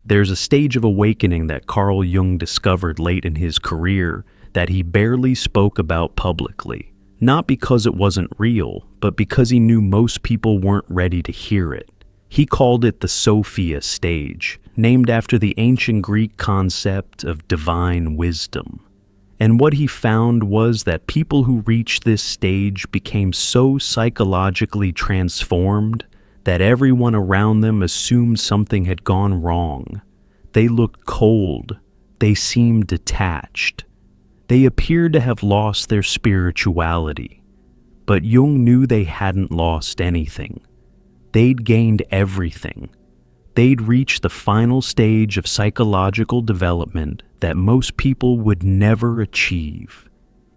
There's a stage of awakening that Carl Jung discovered late in his career that he barely spoke about publicly. Not because it wasn't real, but because he knew most people weren't ready to hear it. He called it the Sophia stage, named after the ancient Greek concept of divine wisdom. And what he found was that people who reached this stage became so psychologically transformed that everyone around them assumed something had gone wrong. They looked cold. They seemed detached. They appeared to have lost their spirituality. But Jung knew they hadn't lost anything. They'd gained everything. They'd reached the final stage of psychological development that most people would never achieve.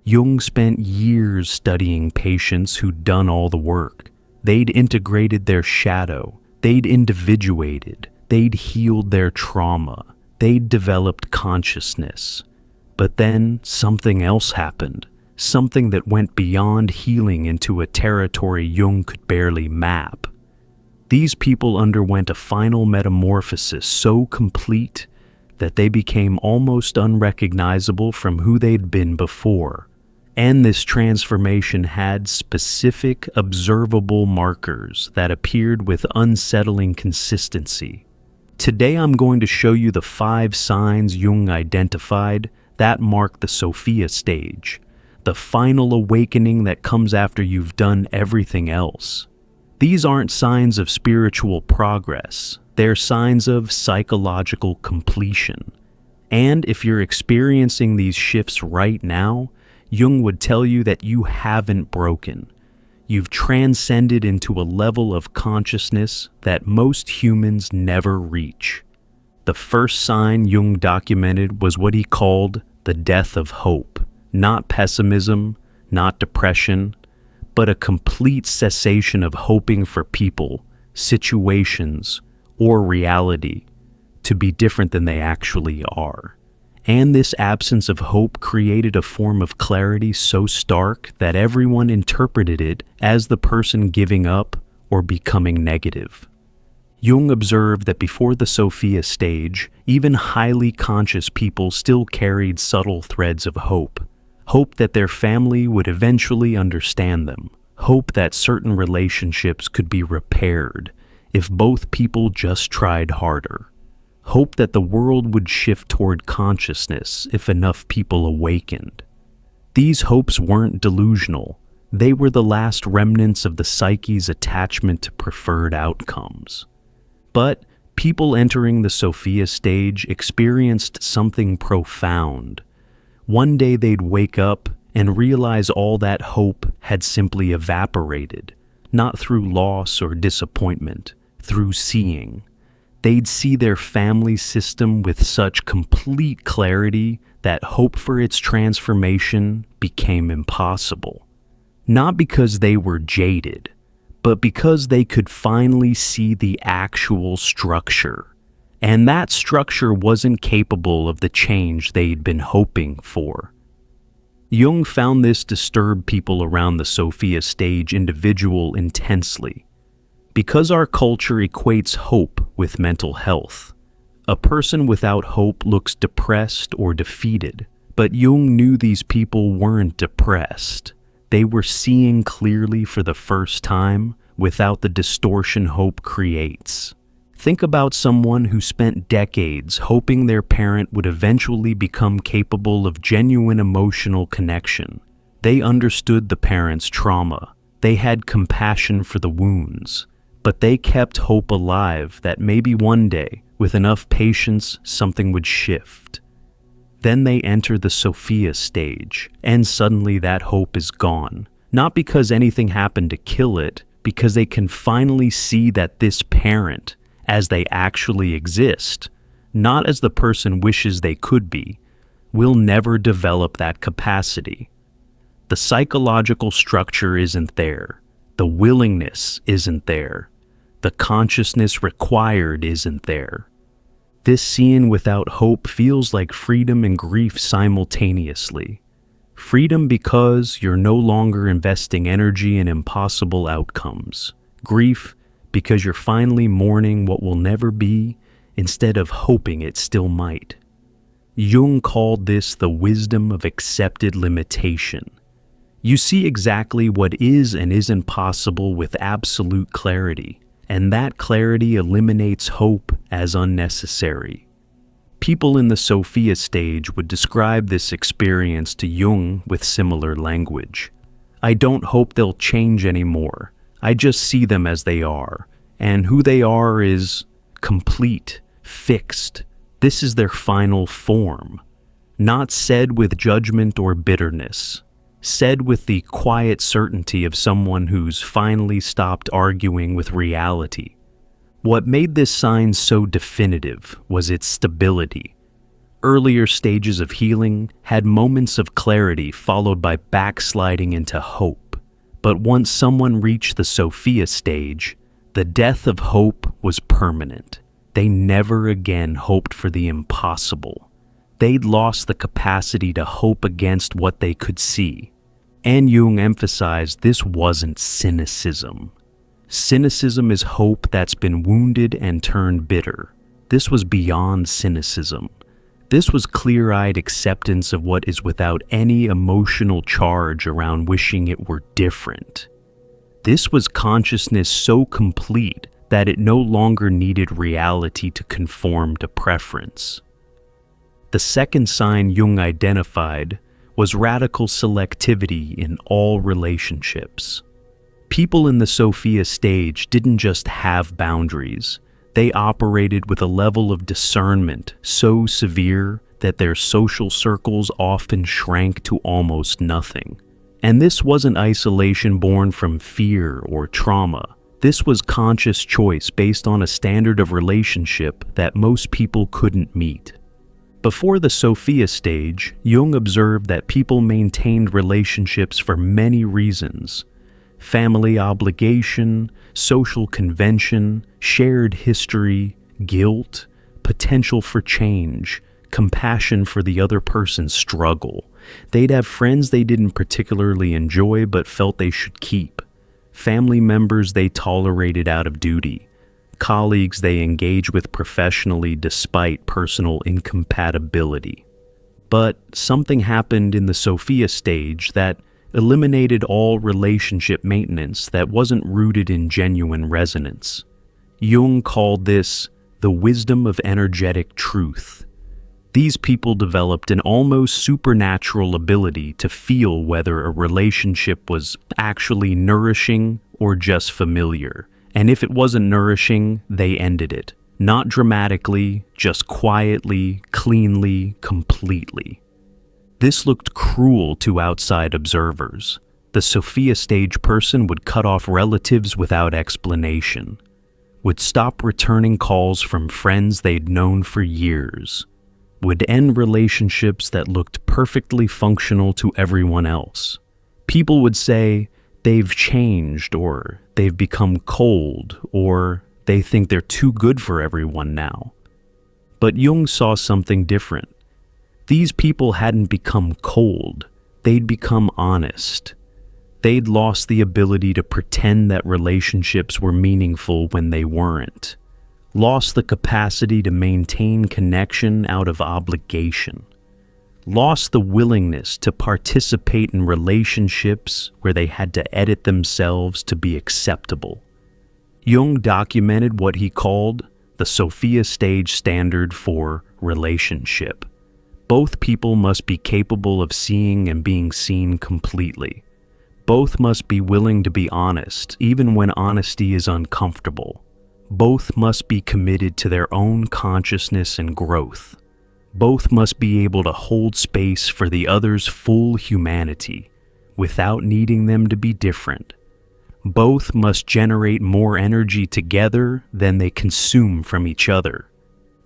Jung spent years studying patients who'd done all the work. They'd integrated their shadow. They'd individuated. They'd healed their trauma. They'd developed consciousness. But then something else happened. Something that went beyond healing into a territory Jung could barely map. These people underwent a final metamorphosis so complete that they became almost unrecognizable from who they'd been before. And this transformation had specific, observable markers that appeared with unsettling consistency. Today I'm going to show you the 5 signs Jung identified that mark the Sophia stage, the final awakening that comes after you've done everything else. These aren't signs of spiritual progress, they're signs of psychological completion. And if you're experiencing these shifts right now, Jung would tell you that you haven't broken. You've transcended into a level of consciousness that most humans never reach. The first sign Jung documented was what he called the death of hope. Not pessimism, not depression, but a complete cessation of hoping for people, situations, or reality to be different than they actually are. And this absence of hope created a form of clarity so stark that everyone interpreted it as the person giving up or becoming negative. Jung observed that before the Sophia stage, even highly conscious people still carried subtle threads of hope. Hope that their family would eventually understand them. Hope that certain relationships could be repaired if both people just tried harder. Hope that the world would shift toward consciousness if enough people awakened. These hopes weren't delusional. They were the last remnants of the psyche's attachment to preferred outcomes. But people entering the Sophia stage experienced something profound. One day they'd wake up and realize all that hope had simply evaporated, not through loss or disappointment, through seeing. They'd see their family system with such complete clarity that hope for its transformation became impossible. Not because they were jaded, but because they could finally see the actual structure. And that structure wasn't capable of the change they'd been hoping for. Jung found this disturbed people around the Sophia stage individual intensely. Because our culture equates hope with mental health, a person without hope looks depressed or defeated. But Jung knew these people weren't depressed. They were seeing clearly for the first time without the distortion hope creates. Think about someone who spent decades hoping their parent would eventually become capable of genuine emotional connection. They understood the parent's trauma. They had compassion for the wounds. But they kept hope alive that maybe one day, with enough patience, something would shift. Then they enter the Sophia stage, and suddenly that hope is gone. Not because anything happened to kill it, because they can finally see that this parent, as they actually exist, not as the person wishes they could be, will never develop that capacity. The psychological structure isn't there. The willingness isn't there. The consciousness required isn't there. This seeing without hope feels like freedom and grief simultaneously. Freedom because you're no longer investing energy in impossible outcomes. Grief because you're finally mourning what will never be instead of hoping it still might. Jung called this the wisdom of accepted limitation. You see exactly what is and isn't possible with absolute clarity, and that clarity eliminates hope as unnecessary. People in the Sophia stage would describe this experience to Jung with similar language. I don't hope they'll change anymore. I just see them as they are, and who they are is complete, fixed. This is their final form, not said with judgment or bitterness, said with the quiet certainty of someone who's finally stopped arguing with reality. What made this sign so definitive was its stability. Earlier stages of healing had moments of clarity followed by backsliding into hope. But once someone reached the Sophia stage, the death of hope was permanent. They never again hoped for the impossible. They'd lost the capacity to hope against what they could see. And Jung emphasized this wasn't cynicism. Cynicism is hope that's been wounded and turned bitter. This was beyond cynicism. This was clear-eyed acceptance of what is without any emotional charge around wishing it were different. This was consciousness so complete that it no longer needed reality to conform to preference. The second sign Jung identified was radical selectivity in all relationships. People in the Sophia stage didn't just have boundaries. They operated with a level of discernment so severe that their social circles often shrank to almost nothing. And this wasn't isolation born from fear or trauma. This was conscious choice based on a standard of relationship that most people couldn't meet. Before the Sophia stage, Jung observed that people maintained relationships for many reasons: family obligation, social convention, shared history, guilt, potential for change, compassion for the other person's struggle. They'd have friends they didn't particularly enjoy but felt they should keep, family members they tolerated out of duty, colleagues they engaged with professionally despite personal incompatibility. But something happened in the Sophia stage that eliminated all relationship maintenance that wasn't rooted in genuine resonance. Jung called this the wisdom of energetic truth. These people developed an almost supernatural ability to feel whether a relationship was actually nourishing or just familiar. And if it wasn't nourishing, they ended it. Not dramatically, just quietly, cleanly, completely. This looked cruel to outside observers. The Sophia stage person would cut off relatives without explanation, would stop returning calls from friends they'd known for years, would end relationships that looked perfectly functional to everyone else. People would say they've changed, or they've become cold, or they think they're too good for everyone now. But Jung saw something different. These people hadn't become cold, they'd become honest. They'd lost the ability to pretend that relationships were meaningful when they weren't. Lost the capacity to maintain connection out of obligation. Lost the willingness to participate in relationships where they had to edit themselves to be acceptable. Jung documented what he called the Sophia stage standard for relationship. Both people must be capable of seeing and being seen completely. Both must be willing to be honest, even when honesty is uncomfortable. Both must be committed to their own consciousness and growth. Both must be able to hold space for the other's full humanity, without needing them to be different. Both must generate more energy together than they consume from each other.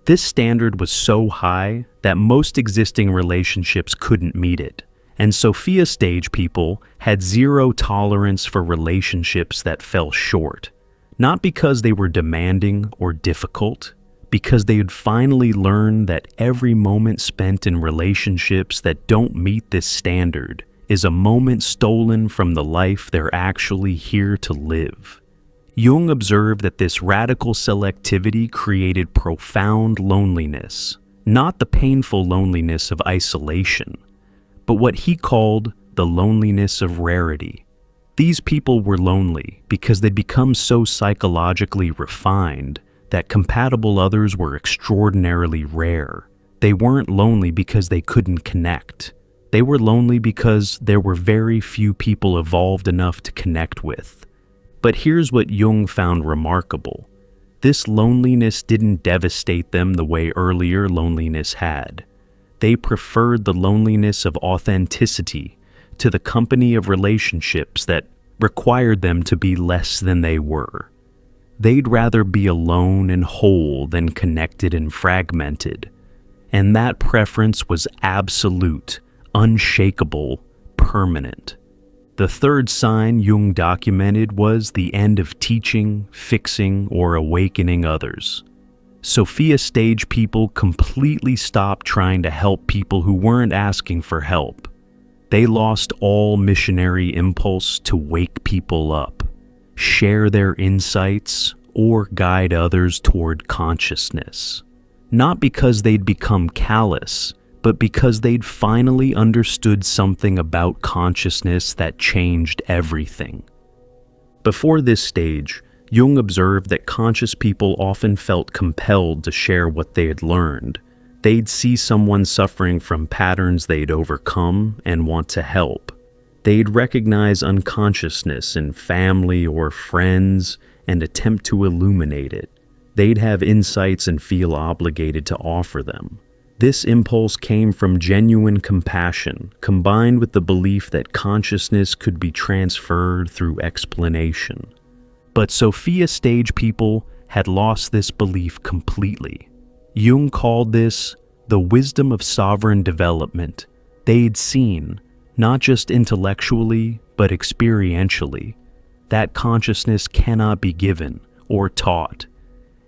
This standard was so high that most existing relationships couldn't meet it, and Sophia stage people had zero tolerance for relationships that fell short, not because they were demanding or difficult, because they had finally learned that every moment spent in relationships that don't meet this standard is a moment stolen from the life they're actually here to live. Jung observed that this radical selectivity created profound loneliness, not the painful loneliness of isolation, but what he called the loneliness of rarity. These people were lonely because they'd become so psychologically refined that compatible others were extraordinarily rare. They weren't lonely because they couldn't connect. They were lonely because there were very few people evolved enough to connect with. But here's what Jung found remarkable. This loneliness didn't devastate them the way earlier loneliness had. They preferred the loneliness of authenticity to the company of relationships that required them to be less than they were. They'd rather be alone and whole than connected and fragmented. And that preference was absolute, unshakable, permanent. The third sign Jung documented was the end of teaching, fixing, or awakening others. Sophia stage people completely stopped trying to help people who weren't asking for help. They lost all missionary impulse to wake people up, share their insights, or guide others toward consciousness. Not because they'd become callous, but because they'd finally understood something about consciousness that changed everything. Before this stage, Jung observed that conscious people often felt compelled to share what they had learned. They'd see someone suffering from patterns they'd overcome and want to help. They'd recognize unconsciousness in family or friends and attempt to illuminate it. They'd have insights and feel obligated to offer them. This impulse came from genuine compassion, combined with the belief that consciousness could be transferred through explanation. But Sophia stage people had lost this belief completely. Jung called this the wisdom of sovereign development. They'd seen, not just intellectually, but experientially, that consciousness cannot be given or taught.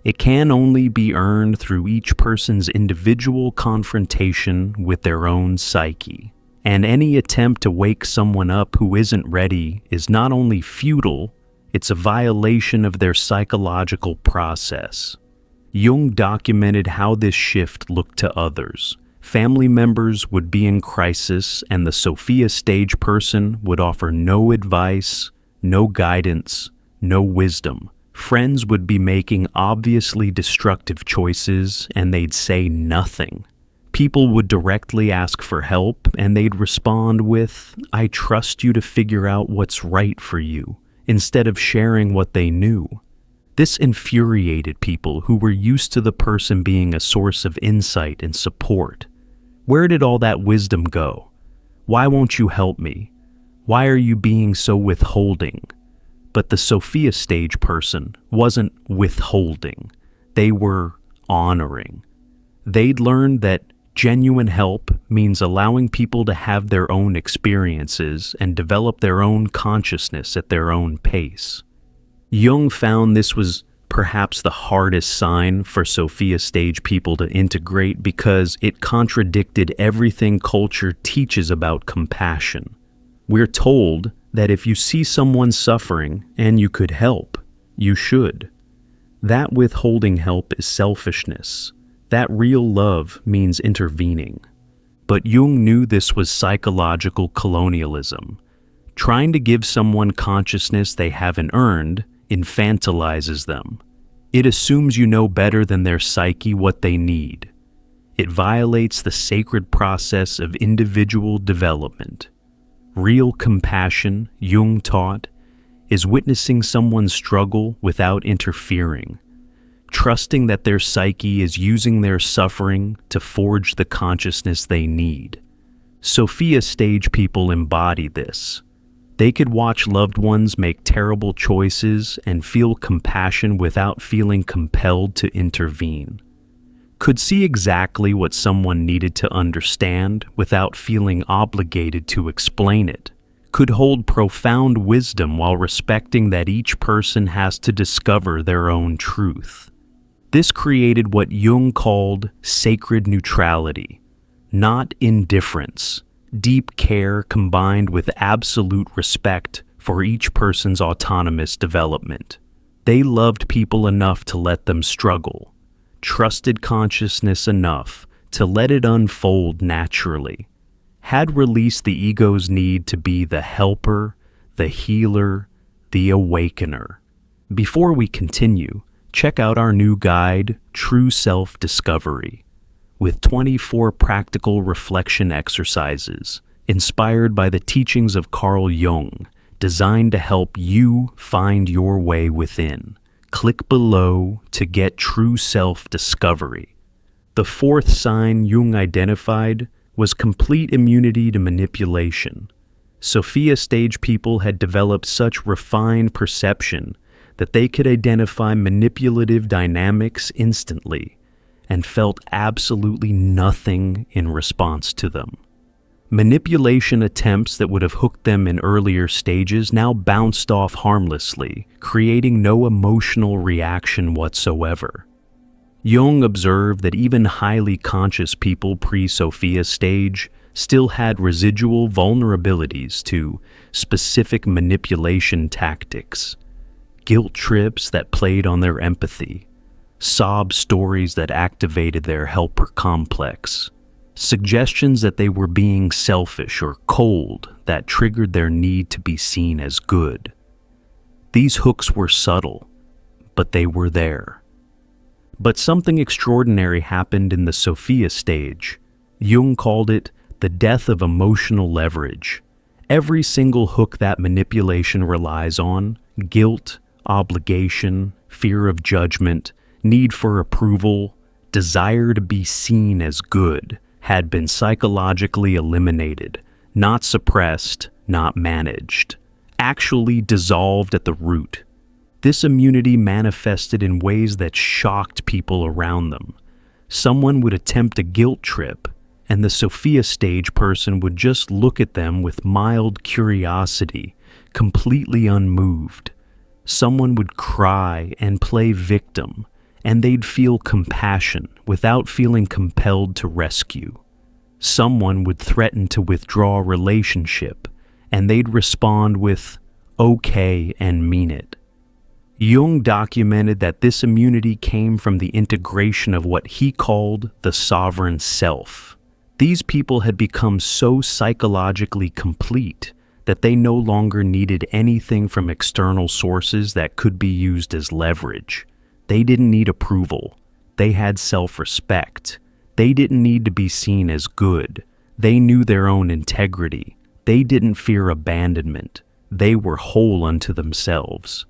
It can only be earned through each person's individual confrontation with their own psyche. And any attempt to wake someone up who isn't ready is not only futile, it's a violation of their psychological process. Jung documented how this shift looked to others. Family members would be in crisis, and the Sophia stage person would offer no advice, no guidance, no wisdom. Friends would be making obviously destructive choices, and they'd say nothing. People would directly ask for help, and they'd respond with, "I trust you to figure out what's right for you," instead of sharing what they knew. This infuriated people who were used to the person being a source of insight and support. Where did all that wisdom go? Why won't you help me? Why are you being so withholding? But the Sophia stage person wasn't withholding. They were honoring. They'd learned that genuine help means allowing people to have their own experiences and develop their own consciousness at their own pace. Jung found this was perhaps the hardest sign for Sophia stage people to integrate because it contradicted everything culture teaches about compassion. We're told that if you see someone suffering and you could help, you should. That withholding help is selfishness. That real love means intervening. But Jung knew this was psychological colonialism. Trying to give someone consciousness they haven't earned infantilizes them. It assumes you know better than their psyche what they need. It violates the sacred process of individual development. Real compassion, Jung taught, is witnessing someone's struggle without interfering, trusting that their psyche is using their suffering to forge the consciousness they need. Sophia stage people embody this. They could watch loved ones make terrible choices and feel compassion without feeling compelled to intervene. Could see exactly what someone needed to understand without feeling obligated to explain it. Could hold profound wisdom while respecting that each person has to discover their own truth. This created what Jung called sacred neutrality, not indifference. Deep care combined with absolute respect for each person's autonomous development. They loved people enough to let them struggle, trusted consciousness enough to let it unfold naturally, had released the ego's need to be the helper, the healer, the awakener. Before we continue, check out our new guide, True Self-Discovery, with 24 practical reflection exercises inspired by the teachings of Carl Jung, designed to help you find your way within. Click below to get true self-discovery. The fourth sign Jung identified was complete immunity to manipulation. Sophia stage people had developed such refined perception that they could identify manipulative dynamics instantly and felt absolutely nothing in response to them. Manipulation attempts that would have hooked them in earlier stages now bounced off harmlessly, creating no emotional reaction whatsoever. Jung observed that even highly conscious people pre-Sophia stage still had residual vulnerabilities to specific manipulation tactics, guilt trips that played on their empathy, sob stories that activated their helper complex, suggestions that they were being selfish or cold that triggered their need to be seen as good. These hooks were subtle, but they were there. But something extraordinary happened in the Sophia stage. Jung called it the death of emotional leverage. Every single hook that manipulation relies on, guilt, obligation, fear of judgment, need for approval, desire to be seen as good, had been psychologically eliminated, not suppressed, not managed, actually dissolved at the root. This immunity manifested in ways that shocked people around them. Someone would attempt a guilt trip, and the Sophia stage person would just look at them with mild curiosity, completely unmoved. Someone would cry and play victim, and they'd feel compassion without feeling compelled to rescue. Someone would threaten to withdraw a relationship, and they'd respond with, "Okay," and mean it. Jung documented that this immunity came from the integration of what he called the sovereign self. These people had become so psychologically complete that they no longer needed anything from external sources that could be used as leverage. They didn't need approval. They had self-respect. They didn't need to be seen as good. They knew their own integrity. They didn't fear abandonment. They were whole unto themselves.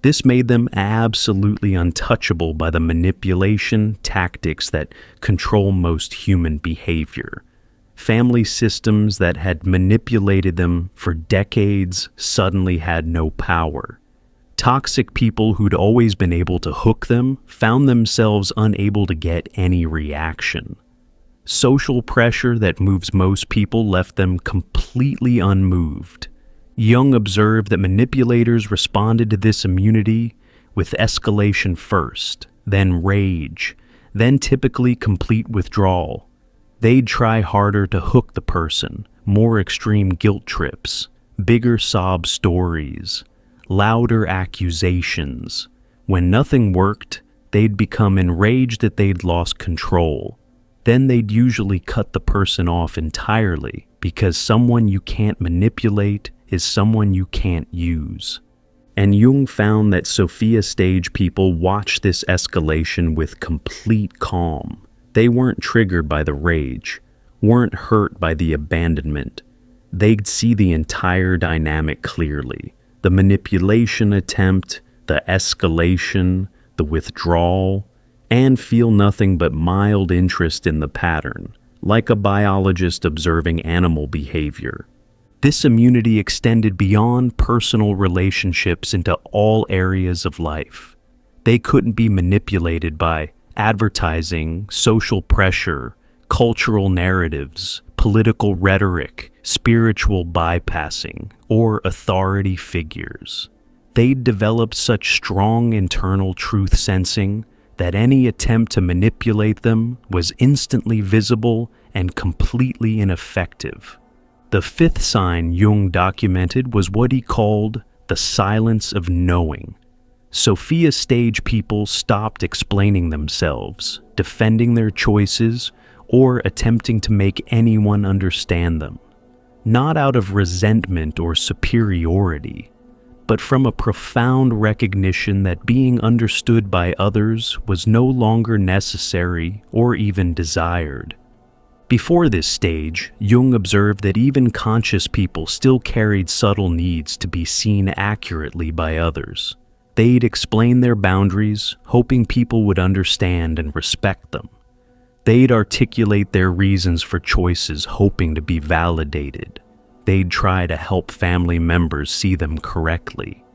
This made them absolutely untouchable by the manipulation tactics that control most human behavior. Family systems that had manipulated them for decades suddenly had no power. Toxic people who'd always been able to hook them found themselves unable to get any reaction. Social pressure that moves most people left them completely unmoved. Jung observed that manipulators responded to this immunity with escalation first, then rage, then typically complete withdrawal. They'd try harder to hook the person, more extreme guilt trips, bigger sob stories, louder accusations. When nothing worked, they'd become enraged that they'd lost control. Then they'd usually cut the person off entirely, because someone you can't manipulate is someone you can't use. And Jung found that Sophia stage people watched this escalation with complete calm. They weren't triggered by the rage, weren't hurt by the abandonment. They'd see the entire dynamic clearly. The manipulation attempt, the escalation, the withdrawal, and feel nothing but mild interest in the pattern, like a biologist observing animal behavior. This immunity extended beyond personal relationships into all areas of life. They couldn't be manipulated by advertising, social pressure, cultural narratives, political rhetoric, spiritual bypassing, or authority figures. They'd developed such strong internal truth sensing that any attempt to manipulate them was instantly visible and completely ineffective. The fifth sign Jung documented was what he called the silence of knowing. Sophia stage people stopped explaining themselves, defending their choices, or attempting to make anyone understand them. Not out of resentment or superiority, but from a profound recognition that being understood by others was no longer necessary or even desired. Before this stage, Jung observed that even conscious people still carried subtle needs to be seen accurately by others. They'd explain their boundaries, hoping people would understand and respect them. They'd articulate their reasons for choices, hoping to be validated. They'd try to help family members see them correctly,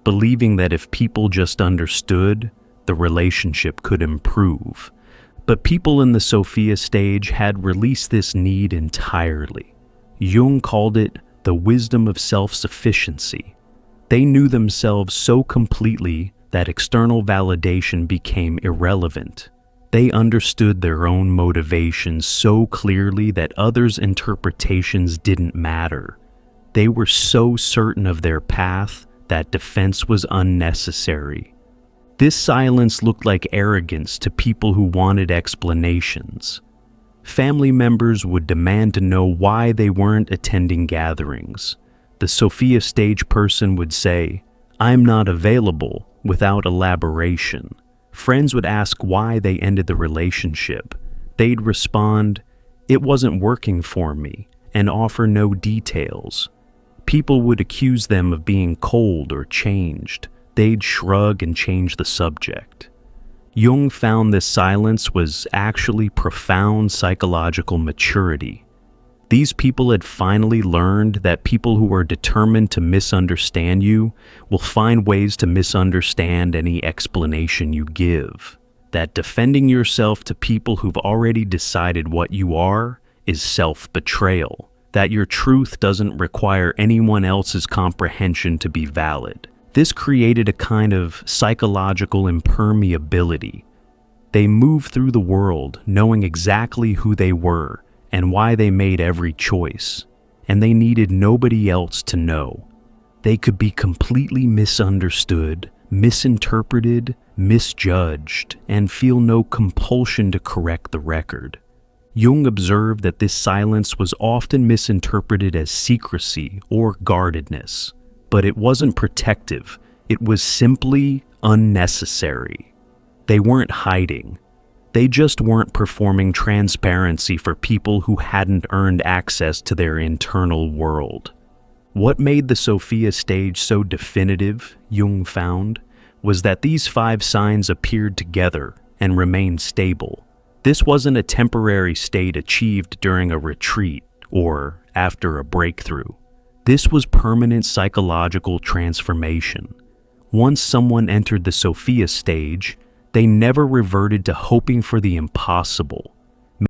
believing that if people just understood, the relationship could improve. But people in the Sophia stage had released this need entirely. Jung called it the wisdom of self-sufficiency. They knew themselves so completely that external validation became irrelevant. They understood their own motivations so clearly that others' interpretations didn't matter. They were so certain of their path that defense was unnecessary. This silence looked like arrogance to people who wanted explanations. Family members would demand to know why they weren't attending gatherings. The Sophia stage person would say, "I'm not available," without elaboration. Friends would ask why they ended the relationship. They'd respond, "It wasn't working for me," and offer no details. People would accuse them of being cold or changed. They'd shrug and change the subject. Jung found this silence was actually profound psychological maturity. These people had finally learned that people who are determined to misunderstand you will find ways to misunderstand any explanation you give. That defending yourself to people who've already decided what you are is self-betrayal. That your truth doesn't require anyone else's comprehension to be valid. This created a kind of psychological impermeability. They moved through the world knowing exactly who they were and why they made every choice, and they needed nobody else to know. They could be completely misunderstood, misinterpreted, misjudged, and feel no compulsion to correct the record. Jung observed that this silence was often misinterpreted as secrecy or guardedness. But it wasn't protective, it was simply unnecessary. They weren't hiding. They just weren't performing transparency for people who hadn't earned access to their internal world. What made the Sophia stage so definitive, Jung found, was that these 5 signs appeared together and remained stable. This wasn't a temporary state achieved during a retreat or after a breakthrough. This was permanent psychological transformation. Once someone entered the Sophia stage, they never reverted to hoping for the impossible.